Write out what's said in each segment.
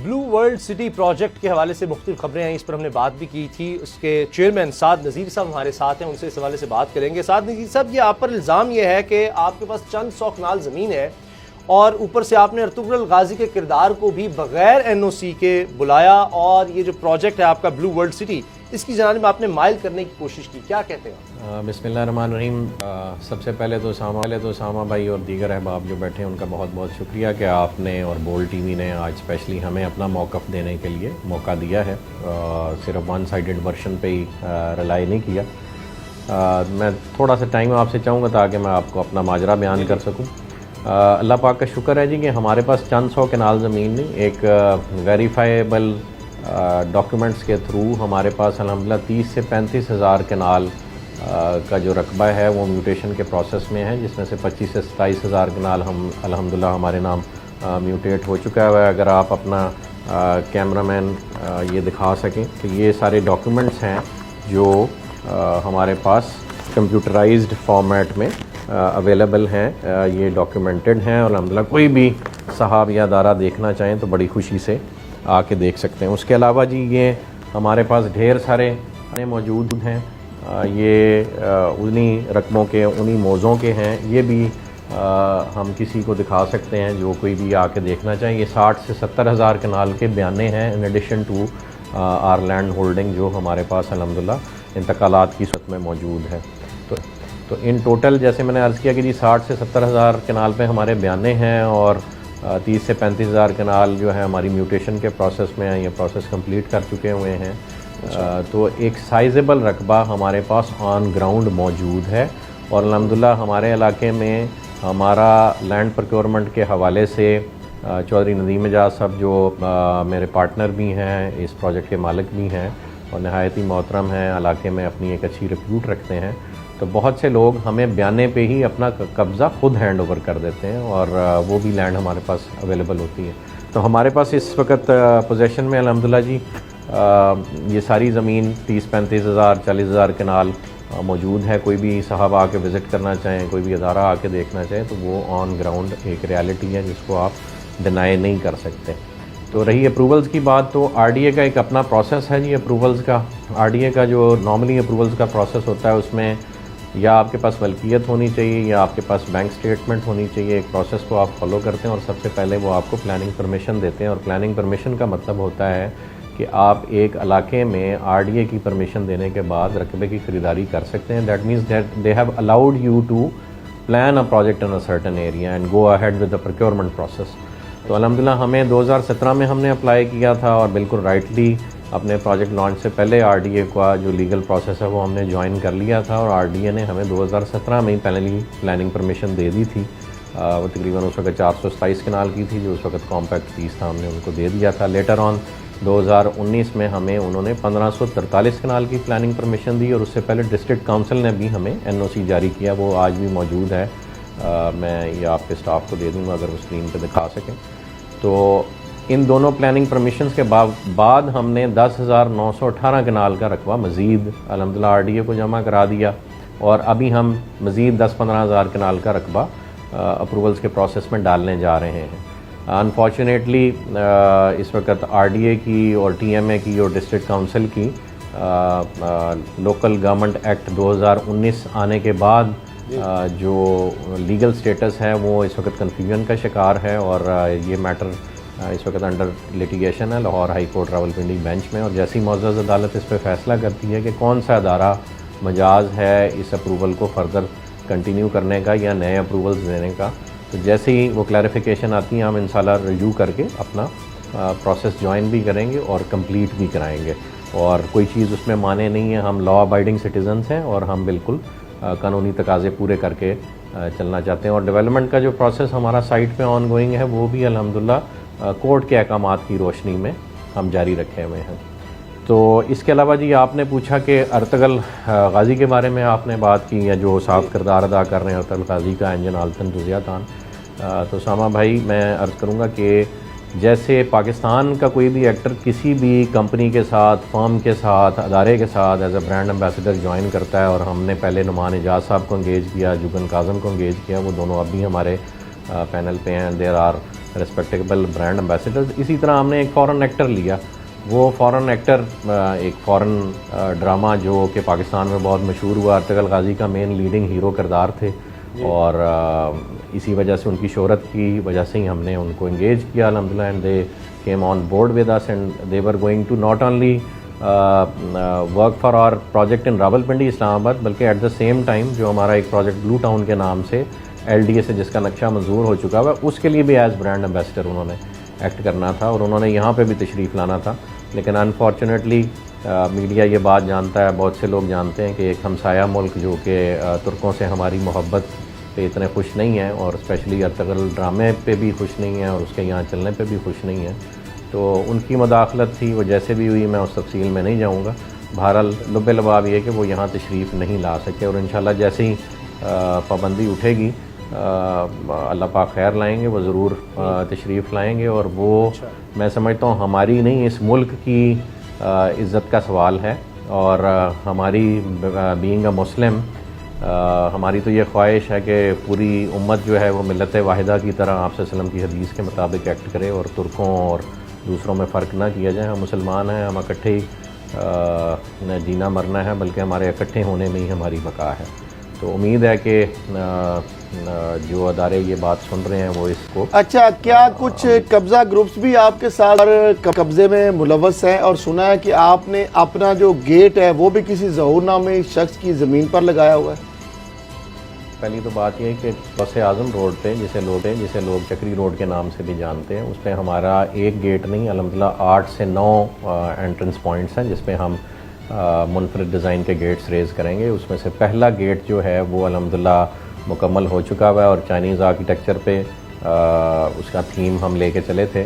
بلو world city project کے حوالے سے مختلف خبریں آئیں، اس پر ہم نے بات بھی کی تھی. اس کے چیئرمین سعد نذیر صاحب ہمارے ساتھ ہیں، ان سے اس حوالے سے بات کریں گے. سعد نذیر صاحب، یہ آپ پر الزام یہ ہے کہ آپ کے پاس چند 100 کنال زمین ہے اور اوپر سے آپ نے ارطغرل غازی کے کردار کو بھی بغیر NOC کے بلایا، اور یہ جو پروجیکٹ ہے آپ کا بلو ورلڈ سٹی، اس کی جانب آپ نے مائل کرنے کی کوشش کی. کیا کہتے ہیں؟ بسم اللہ الرحمن الرحیم. سب سے پہلے تو اسامہ بھائی اور دیگر احباب جو بیٹھے ہیں ان کا بہت بہت شکریہ کہ آپ نے اور بولڈ ٹی وی نے آج اسپیشلی ہمیں اپنا موقف دینے کے لیے موقع دیا ہے. صرف ون سائیڈڈ ورشن پہ ہی ریلائی نہیں کیا. میں تھوڑا سا ٹائم آپ سے چاہوں گا تاکہ میں آپ کو اپنا ماجرا بیان کر سکوں. اللہ پاک کا شکر ہے جی کہ ہمارے پاس چند 100 کنال زمین نہیں، ایک ویریفائیبل ڈاکیومنٹس کے تھرو ہمارے پاس الحمدللہ 30 سے 35 ہزار کنال کا جو رقبہ ہے وہ میوٹیشن کے پروسیس میں ہے، جس میں سے 25 سے 27 ہزار کنال ہم الحمدللہ ہمارے نام میوٹیٹ ہو چکا ہے. اگر آپ اپنا کیمرہ مین یہ دکھا سکیں تو یہ سارے ڈاکیومنٹس ہیں جو ہمارے پاس کمپیوٹرائزڈ فارمیٹ میں اویلیبل ہیں. یہ ڈاکیومنٹڈ ہیں اور الحمدللہ کوئی بھی صاحب یا ادارہ دیکھنا چاہیں تو بڑی خوشی سے آ کے دیکھ سکتے ہیں. اس کے علاوہ جی یہ ہمارے پاس ڈھیر سارے موجود ہیں. یہ انہی رقموں کے انہی موضوعوں کے ہیں. یہ بھی ہم کسی کو دکھا سکتے ہیں جو کوئی بھی آ کے دیکھنا چاہیں. یہ 60 سے 70 ہزار کنال کے بیانے ہیں in addition to our land holding جو ہمارے پاس الحمدللہ انتقالات کی صورت میں موجود ہے. تو ان ٹوٹل جیسے میں نے عرض کیا کہ جی 60 سے 70 ہزار کنال پہ ہمارے بیانے ہیں اور 30 سے 35 ہزار کنال جو ہے ہماری میوٹیشن کے پروسیس میں ہیں. یہ پروسیس کمپلیٹ کر چکے ہوئے ہیں. تو ایک سائزیبل رقبہ ہمارے پاس آن گراؤنڈ موجود ہے اور الحمدللہ ہمارے علاقے میں ہمارا لینڈ پروکیورمنٹ کے حوالے سے چودھری ندیم اعجاز صاحب جو میرے پارٹنر بھی ہیں، اس پروجیکٹ کے مالک بھی ہیں اور نہایت ہی محترم ہیں، علاقے میں اپنی ایک اچھی ریپیوٹ رکھتے ہیں. تو بہت سے لوگ ہمیں بیانے پہ ہی اپنا قبضہ خود ہینڈ اوور کر دیتے ہیں اور وہ بھی لینڈ ہمارے پاس اویلیبل ہوتی ہے. تو ہمارے پاس اس وقت پوزیشن میں الحمدللہ جی یہ ساری زمین 30-35 ہزار 40 ہزار کنال موجود ہے. کوئی بھی صاحب آ کے وزٹ کرنا چاہیں، کوئی بھی ادارہ آ کے دیکھنا چاہیں تو وہ آن گراؤنڈ ایک ریالٹی ہے جس کو آپ ڈینائی نہیں کر سکتے. تو رہی اپروولز کی بات، تو RDA کا ایک اپنا پروسیس ہے جی. اپروولز کا RDA کا جو نارملی اپروولز کا پروسیس ہوتا ہے اس میں یا آپ کے پاس ملکیت ہونی چاہیے یا آپ کے پاس بینک سٹیٹمنٹ ہونی چاہیے. ایک پروسیس کو آپ فالو کرتے ہیں اور سب سے پہلے وہ آپ کو پلاننگ پرمیشن دیتے ہیں. اور پلاننگ پرمیشن کا مطلب ہوتا ہے کہ آپ ایک علاقے میں RDA کی پرمیشن دینے کے بعد رقبے کی خریداری کر سکتے ہیں. That means that they have allowed you to plan a project in a certain area and go ahead with the procurement process. تو الحمدللہ ہمیں 2017 میں ہم نے اپلائی کیا تھا اور بالکل رائٹلی اپنے پروجیکٹ لانچ سے پہلے RDA کا جو لیگل پروسیس ہے وہ ہم نے جوائن کر لیا تھا اور RDA نے ہمیں 2017 میں ہی پہلے پلاننگ پرمیشن دے دی تھی. وہ تقریباً اس وقت 427 کنال کی تھی جو اس وقت کمپیکٹ پیس تھا، ہم نے ان کو دے دیا تھا. لیٹر آن 2019 میں ہمیں انہوں نے 1543 کنال کی پلاننگ پرمیشن دی اور اس سے پہلے ڈسٹرکٹ کونسل نے بھی ہمیں NOC جاری کیا. وہ آج بھی موجود ہے. میں یہ آپ کے سٹاف کو دے دوں گا اگر وہ اسکرین پہ دکھا سکیں. تو ان دونوں پلاننگ پرمیشنز کے بعد ہم نے 10,918 کنال کا رقبہ مزید الحمدللہ RDA کو جمع کرا دیا اور ابھی ہم مزید 10-15 ہزار کنال کا رقبہ اپروولز کے پروسیس میں ڈالنے جا رہے ہیں. انفارچونیٹلی اس وقت RDA کی اور TMA کی اور ڈسٹرکٹ کونسل کی لوکل گورنمنٹ ایکٹ 2019 آنے کے بعد جو لیگل سٹیٹس ہے وہ اس وقت کنفیوژن کا شکار ہے اور یہ میٹر اس وقت انڈر لیٹیگیشن ہے Lahore high court Rawalpindi bench میں. اور جیسی معزز عدالت اس پہ فیصلہ کرتی ہے کہ کون سا ادارہ مجاز ہے اس اپروول کو فردر کنٹینیو کرنے کا یا نئے اپروولز دینے کا، تو جیسے ہی وہ کلیریفیکیشن آتی ہیں ہم انشاءاللہ ریویو کر کے اپنا پروسیس جوائن بھی کریں گے اور کمپلیٹ بھی کرائیں گے. اور کوئی چیز اس میں مانے نہیں ہے. ہم لا ابائڈنگ سٹیزنز ہیں اور ہم بالکل قانونی تقاضے پورے کر کے چلنا چاہتے ہیں. اور ڈیولپمنٹ کا جو پروسیس ہمارا سائٹ پہ آن گوئنگ ہے وہ بھی الحمدللہ کورٹ کے احکامات کی روشنی میں ہم جاری رکھے ہوئے ہیں. تو اس کے علاوہ جی آپ نے پوچھا کہ ارطغرل غازی کے بارے میں آپ نے بات کی یا جو صاحب کردار ادا کر رہے ہیں ارطغرل غازی کا انجن آلتن جزیاتان. تو سامہ بھائی میں عرض کروں گا کہ جیسے پاکستان کا کوئی بھی ایکٹر کسی بھی کمپنی کے ساتھ، فرم کے ساتھ، ادارے کے ساتھ as a brand ambassador join کرتا ہے، اور ہم نے پہلے نعمان اعجاز صاحب کو انگیج کیا، جگن کاظم کو انگیج کیا، وہ دونوں اب بھی ہمارے پینل پہ ہیں. There are respectable brand ambassadors. اسی طرح ہم نے ایک فورن ایکٹر لیا. وہ فورن ایکٹر ایک فورن ڈرامہ جو کہ پاکستان میں بہت مشہور ہوا, ارطغرل غازی کا مین لیڈنگ ہیرو کردار تھے, اور اسی وجہ سے ان کی شہرت کی وجہ سے ہی ہم نے ان کو انگیج کیا الحمدللہ, and they came on board with us and they were going to not only work for our project in Rawalpindi Islamabad, بلکہ ایٹ دا سیم ٹائم جو ہمارا ایک پروجیکٹ بلو ٹاؤن کے نام سے LDA سے جس کا نقشہ منظور ہو چکا ہوا, اس کے لیے بھی ایز برانڈ امبیسڈر انہوں نے ایکٹ کرنا تھا, اور انہوں نے یہاں پہ بھی تشریف لانا تھا. لیکن انفارچونیٹلی میڈیا یہ بات جانتا ہے, بہت سے لوگ جانتے ہیں کہ ایک ہمسایہ ملک جو کہ ترکوں سے ہماری محبت پہ اتنے خوش نہیں ہیں, اور اسپیشلی ارطغرل ڈرامے پہ بھی خوش نہیں ہیں, اور اس کے یہاں چلنے پہ بھی خوش نہیں ہیں, تو ان کی مداخلت تھی, وہ جیسے بھی ہوئی, میں اس تفصیل میں نہیں جاؤں گا. بہرحال لب لباب یہ کہ وہ یہاں تشریف نہیں لا سکے, اور انشاءاللہ جیسے ہی پابندی اٹھے گی اللہ پاک خیر لائیں گے, وہ ضرور تشریف لائیں گے. اور وہ میں سمجھتا ہوں ہماری نہیں, اس ملک کی عزت کا سوال ہے, اور ہماری بینگ اے مسلم ہماری تو یہ خواہش ہے کہ پوری امت جو ہے وہ ملت واحدہ کی طرح آپ صلی اللہ علیہ وسلم کی حدیث کے مطابق ایکٹ کرے, اور ترکوں اور دوسروں میں فرق نہ کیا جائے. ہم مسلمان ہیں, ہم اکٹھے نہ جینا مرنا ہے, بلکہ ہمارے اکٹھے ہونے میں ہی ہماری بقا ہے. تو امید ہے کہ جو ادارے یہ بات سن رہے ہیں وہ اس کو. اچھا, کیا کچھ قبضہ گروپس بھی آپ کے ساتھ قبضے میں ملوث ہیں, اور سنا ہے کہ آپ نے اپنا جو گیٹ ہے وہ بھی کسی ظہور نامی شخص کی زمین پر لگایا ہوا ہے؟ پہلی تو بات یہ ہے کہ بس اعظم روڈ پہ جسے لوگ چکری روڈ کے نام سے بھی جانتے ہیں, اس پہ ہمارا ایک گیٹ نہیں الحمدللہ 8 سے 9 انٹرنس پوائنٹس ہیں جس پہ ہم منفرد ڈیزائن کے گیٹس ریز کریں گے. اس میں سے پہلا گیٹ جو ہے وہ الحمدللہ مکمل ہو چکا ہوا ہے, اور چائنیز آرکیٹیکچر پہ اس کا تھیم ہم لے کے چلے تھے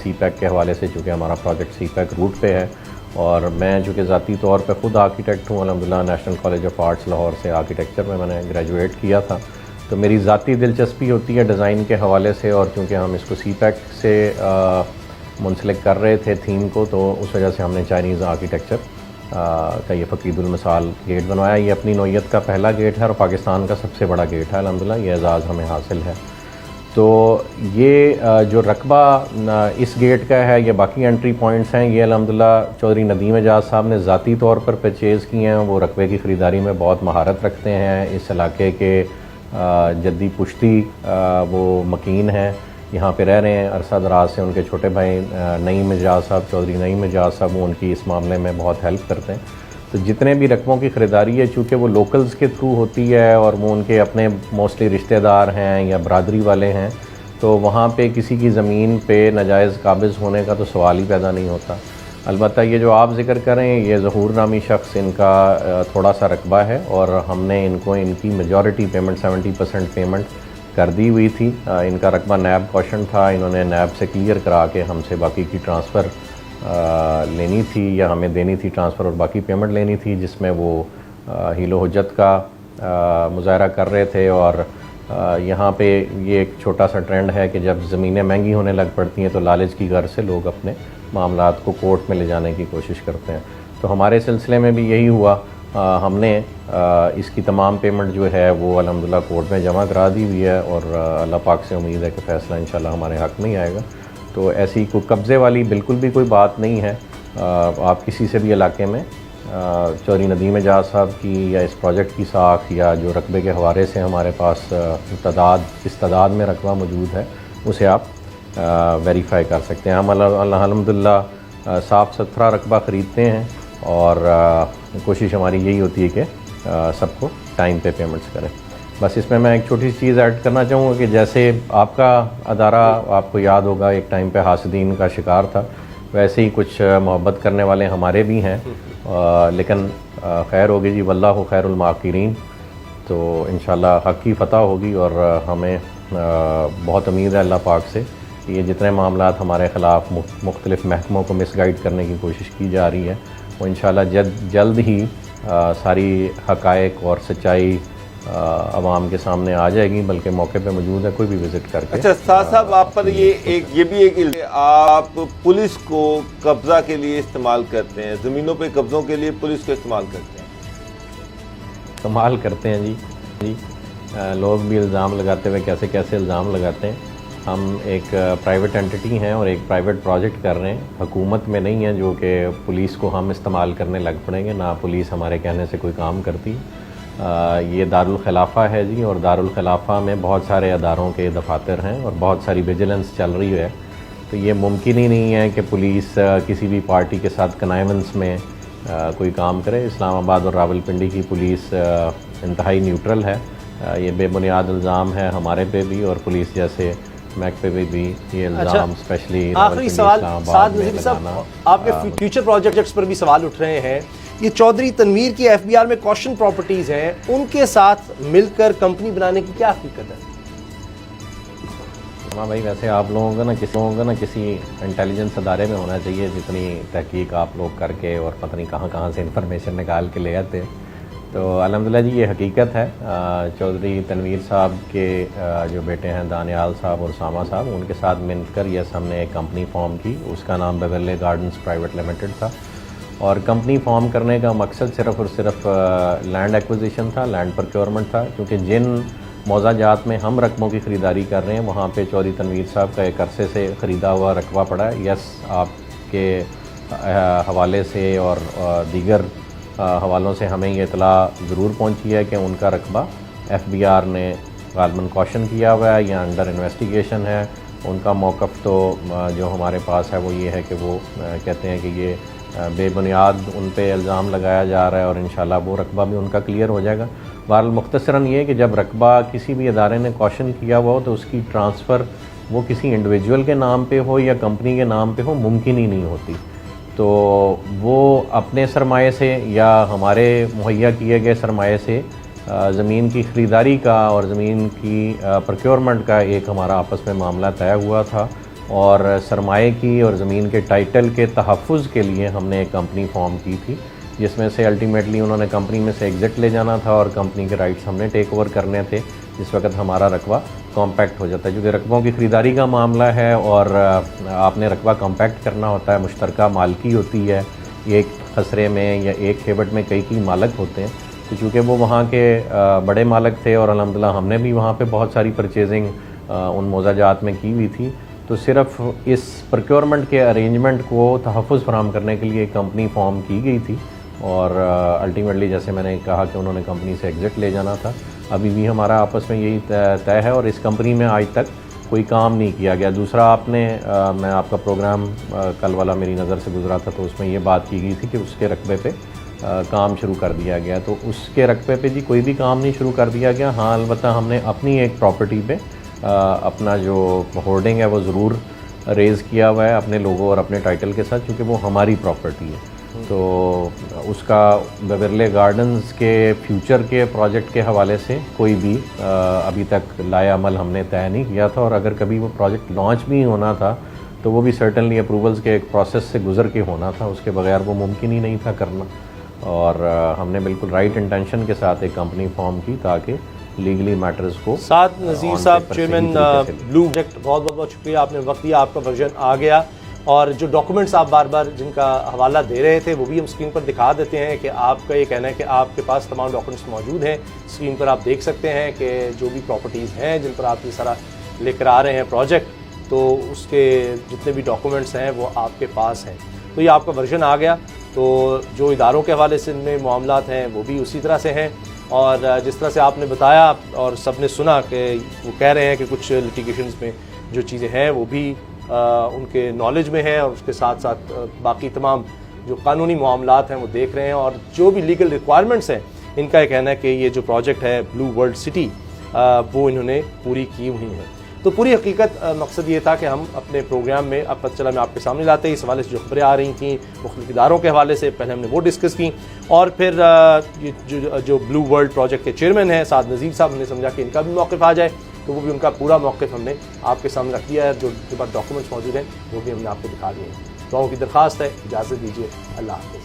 سی پیک کے حوالے سے, چونکہ ہمارا پروجیکٹ سی پیک روٹ پہ ہے, اور میں چونکہ ذاتی طور پہ خود آرکیٹیکٹ ہوں, الحمدللہ national college of arts Lahore سے آرکیٹیکچر میں نے گریجویٹ کیا تھا, تو میری ذاتی دلچسپی ہوتی ہے ڈیزائن کے حوالے سے, اور چونکہ ہم اس کو سی پیک سے منسلک کر رہے تھے تھیم کو, تو اس وجہ سے ہم نے چائنیز آرکیٹیکچر کا یہ فقید المثال گیٹ بنوایا. یہ اپنی نوعیت کا پہلا گیٹ ہے, اور پاکستان کا سب سے بڑا گیٹ ہے الحمدللہ, یہ اعزاز ہمیں حاصل ہے. تو یہ جو رقبہ اس گیٹ کا ہے, یہ باقی انٹری پوائنٹس ہیں, یہ الحمدللہ چودھری ندیم اعجاز صاحب نے ذاتی طور پر پرچیز کی ہیں. وہ رقبے کی خریداری میں بہت مہارت رکھتے ہیں, اس علاقے کے جدی پشتی وہ مکین ہیں, یہاں پہ رہ رہے ہیں عرصہ دراز سے. ان کے چھوٹے بھائی نعیم اعجاز صاحب, چودھری نعیم اعجاز صاحب, وہ ان کی اس معاملے میں بہت ہیلپ کرتے ہیں. تو جتنے بھی رقبوں کی خریداری ہے, چونکہ وہ لوکلز کے تھرو ہوتی ہے, اور وہ ان کے اپنے موسٹلی رشتہ دار ہیں یا برادری والے ہیں, تو وہاں پہ کسی کی زمین پہ ناجائز قابض ہونے کا تو سوال ہی پیدا نہیں ہوتا. البتہ یہ جو آپ ذکر کریں, یہ ظہور نامی شخص, ان کا تھوڑا سا رقبہ ہے, اور ہم نے ان کو ان کی میجورٹی پیمنٹ 70% پیمنٹ کر دی ہوئی تھی. ان کا رقبہ نیب کوشن تھا, انہوں نے نیب سے کلیئر کرا کے ہم سے باقی کی ٹرانسفر لینی تھی, یا ہمیں دینی تھی ٹرانسفر, اور باقی پیمنٹ لینی تھی, جس میں وہ حیل و حجت کا مظاہرہ کر رہے تھے. اور یہاں پہ یہ ایک چھوٹا سا ٹرینڈ ہے کہ جب زمینیں مہنگی ہونے لگ پڑتی ہیں تو لالچ کی غرض سے لوگ اپنے معاملات کو کورٹ میں لے جانے کی کوشش کرتے ہیں. تو ہمارے سلسلے میں بھی یہی ہوا, ہم نے اس کی تمام پیمنٹ جو ہے وہ الحمدللہ کورٹ میں جمع کرا دی ہوئی ہے, اور اللہ پاک سے امید ہے کہ فیصلہ انشاءاللہ ہمارے حق میں ہی آئے گا. تو ایسی کوئی قبضے والی بالکل بھی کوئی بات نہیں ہے. آپ کسی سے بھی علاقے میں چودھری ندیم اعجاز صاحب کی یا اس پروجیکٹ کی ساکھ یا جو رقبے کے حوالے سے ہمارے پاس اس تعداد میں رقبہ موجود ہے, اسے آپ ویریفائی کر سکتے ہیں. ہم الحمدللہ صاف ستھرا رقبہ خریدتے ہیں, اور کوشش ہماری یہی ہوتی ہے کہ سب کو ٹائم پہ پیمنٹس کریں. بس اس میں ایک چھوٹی سی چیز ایڈ کرنا چاہوں گا کہ جیسے آپ کا ادارہ, آپ کو یاد ہوگا, ایک ٹائم پہ حاسدین کا شکار تھا, ویسے ہی کچھ محبت کرنے والے ہمارے بھی ہیں, لیکن خیر ہوگی جی, واللہ خیر الماکرین. تو انشاءاللہ حق کی فتح ہوگی, اور ہمیں بہت امید ہے اللہ پاک سے کہ یہ جتنے معاملات ہمارے خلاف مختلف محکموں کو مس گائیڈ کرنے کی کوشش کی جا رہی ہے, وہ انشاءاللہ جلد ہی ساری حقائق اور سچائی عوام کے سامنے آ جائے گی, بلکہ موقع پہ موجود ہے, کوئی بھی وزٹ کر کے. اچھا سعد صاحب, آپ پر یہ بھی ایک آپ پولیس کو قبضہ کے لیے استعمال کرتے ہیں, زمینوں پہ قبضوں کے لیے پولیس کو استعمال کرتے ہیں. کمال کرتے ہیں جی. لوگ بھی الزام لگاتے ہوئے کیسے الزام لگاتے ہیں. ہم ایک پرائیویٹ انٹیٹی ہیں اور ایک پرائیویٹ پروجیکٹ کر رہے ہیں, حکومت میں نہیں ہیں جو کہ پولیس کو ہم استعمال کرنے لگ پڑیں گے, نہ پولیس ہمارے کہنے سے کوئی کام کرتی. یہ دارالخلافہ ہے جی, اور دارالخلافہ میں بہت سارے اداروں کے دفاتر ہیں اور بہت ساری ویجیلنس چل رہی ہے. تو یہ ممکن ہی نہیں ہے کہ پولیس کسی بھی پارٹی کے ساتھ کنائونس میں کوئی کام کرے. اسلام آباد اور راولپنڈی کی پولیس انتہائی نیوٹرل ہے. یہ بے بنیاد الزام ہے ہمارے پہ بھی اور پولیس جیسے محکمے پہ بھی یہ الزام اسپیشلی. آخری سوال سعد نذیری صاحب, آپ کے فیوچر پروجیکٹس پر بھی سوال اٹھ رہے ہیں. یہ چودھری تنویر کی ایف بی آر میں کوشن پراپرٹیز ہیں, ان کے ساتھ مل کر کمپنی بنانے کی کیا حقیقت ہے؟ ہاں بھائی, ویسے آپ لوگوں کا نا کسی انٹیلیجنس ادارے میں ہونا چاہیے جتنی تحقیق آپ لوگ کر کے اور پتہ نہیں کہاں سے انفارمیشن نکال کے لے آتے. تو الحمدللہ جی یہ حقیقت ہے. چودھری تنویر صاحب کے جو بیٹے ہیں دانیال صاحب اور ساما صاحب, ان کے ساتھ مل کر یس ہم نے ایک کمپنی فارم کی. اس کا نام بیورلے گارڈنز پرائیویٹ لمیٹڈ تھا, اور کمپنی فارم کرنے کا مقصد صرف اور صرف لینڈ ایکوزیشن تھا, لینڈ پروکیورمنٹ تھا. کیونکہ جن موضع جات میں ہم رقبوں کی خریداری کر رہے ہیں وہاں پہ چودھری تنویر صاحب کا ایک عرصے سے خریدا ہوا رقبہ پڑا ہے. یس آپ کے حوالے سے اور دیگر حوالوں سے ہمیں یہ اطلاع ضرور پہنچی ہے کہ ان کا رقبہ ایف بی آر نے غالباً کوشن کیا ہوا ہے یا انڈر انویسٹیگیشن ہے. ان کا موقف تو جو ہمارے پاس ہے وہ یہ ہے کہ وہ کہتے ہیں کہ یہ بے بنیاد ان پہ الزام لگایا جا رہا ہے اور انشاءاللہ وہ رقبہ بھی ان کا کلیئر ہو جائے گا. بہرحال مختصراً یہ کہ جب رقبہ کسی بھی ادارے نے کوشن کیا ہوا ہو تو اس کی ٹرانسفر وہ کسی انڈیویجول کے نام پہ ہو یا کمپنی کے نام پہ ہو ممکن ہی نہیں ہوتی. تو وہ اپنے سرمایے سے یا ہمارے مہیا کیے گئے سرمایے سے زمین کی خریداری کا اور زمین کی پروکیورمنٹ کا ایک ہمارا آپس میں معاملہ طے ہوا تھا, اور سرمایے کی اور زمین کے ٹائٹل کے تحفظ کے لیے ہم نے ایک کمپنی فارم کی تھی, جس میں سے الٹیمیٹلی انہوں نے کمپنی میں سے ایگزٹ لے جانا تھا اور کمپنی کے رائٹس ہم نے ٹیک اوور کرنے تھے, جس وقت ہمارا رقبہ کمپیکٹ ہو جاتا ہے. کیونکہ رقبوں کی خریداری کا معاملہ ہے اور آپ نے رقبہ کمپیکٹ کرنا ہوتا ہے, مشترکہ مالکی ہوتی ہے, ایک خسرے میں یا ایک کھیبٹ میں کئی مالک ہوتے ہیں. تو چونکہ وہ وہاں کے بڑے مالک تھے اور الحمدللہ ہم نے بھی وہاں پہ بہت ساری پرچیزنگ ان موضع جات میں کی ہوئی تھی, تو صرف اس پروکیورمنٹ کے ارینجمنٹ کو تحفظ فراہم کرنے کے لیے ایک کمپنی فارم کی گئی تھی, اور الٹیمیٹلی جیسے میں نے کہا کہ انہوں نے کمپنی سے ایگزٹ لے جانا تھا. ابھی بھی ہمارا آپس میں یہی طے ہے, اور اس کمپنی میں آج تک کوئی کام نہیں کیا گیا. دوسرا آپ نے میں آپ کا پروگرام کل والا میری نظر سے گزرا تھا, تو اس میں یہ بات کی گئی تھی کہ اس کے رقبے پہ کام شروع کر دیا گیا. تو اس کے رقبے پہ جی کوئی بھی کام نہیں شروع کر دیا گیا. ہاں البتہ ہم نے اپنی ایک پراپرٹی پہ اپنا جو ہولڈنگ ہے وہ ضرور ریز کیا ہوا ہے اپنے لوگو اور اپنے ٹائٹل کے ساتھ, کیونکہ وہ ہماری پراپرٹی ہے. تو اس کا بیورلے گارڈنز کے فیوچر کے پروجیکٹ کے حوالے سے کوئی بھی ابھی تک لائے عمل ہم نے طے نہیں کیا تھا, اور اگر کبھی وہ پروجیکٹ لانچ بھی ہونا تھا تو وہ بھی سرٹنلی اپروولز کے ایک پروسیس سے گزر کے ہونا تھا, اس کے بغیر وہ ممکن ہی نہیں تھا کرنا. اور ہم نے بالکل رائٹ انٹینشن کے ساتھ ایک کمپنی فارم کی تاکہ لیگلی میٹرز کو. سعد نذیر صاحب, چیئرمین بلو پروجیکٹ, بہت بہت شکریہ, آپ نے وقت دیا, آپ کا ورژن آ گیا, اور جو ڈاکومنٹس آپ بار بار جن کا حوالہ دے رہے تھے وہ بھی ہم اسکرین پر دکھا دیتے ہیں کہ آپ کا یہ کہنا ہے کہ آپ کے پاس تمام ڈاکومنٹس موجود ہیں. اسکرین پر آپ دیکھ سکتے ہیں کہ جو بھی پراپرٹیز ہیں جن پر آپ یہ سارا لے کر آ رہے ہیں پروجیکٹ, تو اس کے جتنے بھی ڈاکومنٹس ہیں وہ آپ کے پاس ہیں. تو یہ آپ کا ورژن آ گیا. تو جو اداروں کے حوالے سے ان میں معاملات ہیں وہ بھی اسی طرح سے ہیں, اور جس طرح سے آپ نے بتایا اور سب نے سنا کہ وہ کہہ رہے ہیں کہ کچھ لٹیگیشنز میں جو چیزیں ہیں وہ بھی ان کے نالج میں ہیں, اور اس کے ساتھ ساتھ باقی تمام جو قانونی معاملات ہیں وہ دیکھ رہے ہیں, اور جو بھی لیگل ریکوائرمنٹس ہیں ان کا یہ کہنا ہے کہ یہ جو پروجیکٹ ہے بلو ورلڈ سٹی وہ انہوں نے پوری کی ہوئی ہیں. تو پوری حقیقت مقصد یہ تھا کہ ہم اپنے پروگرام میں اب پتہ چلا میں آپ کے سامنے لاتے اس حوالے سے جو خبریں آ رہی تھیں مختلف اداروں کے حوالے سے, پہلے ہم نے وہ ڈسکس کی, اور پھر جو بلو ورلڈ پروجیکٹ کے چیئرمین ہیں سعد نذیر صاحب, ہم نے سمجھا کہ ان کا بھی موقف آ جائے, تو وہ بھی ان کا پورا موقف ہم نے آپ کے سامنے رکھ دیا ہے. جو کے بعد ڈاکومنٹس موجود ہیں وہ بھی ہم نے آپ کو دکھا دیے ہیں. دعاؤں کی درخواست ہے, اجازت دیجیے, اللہ حافظ.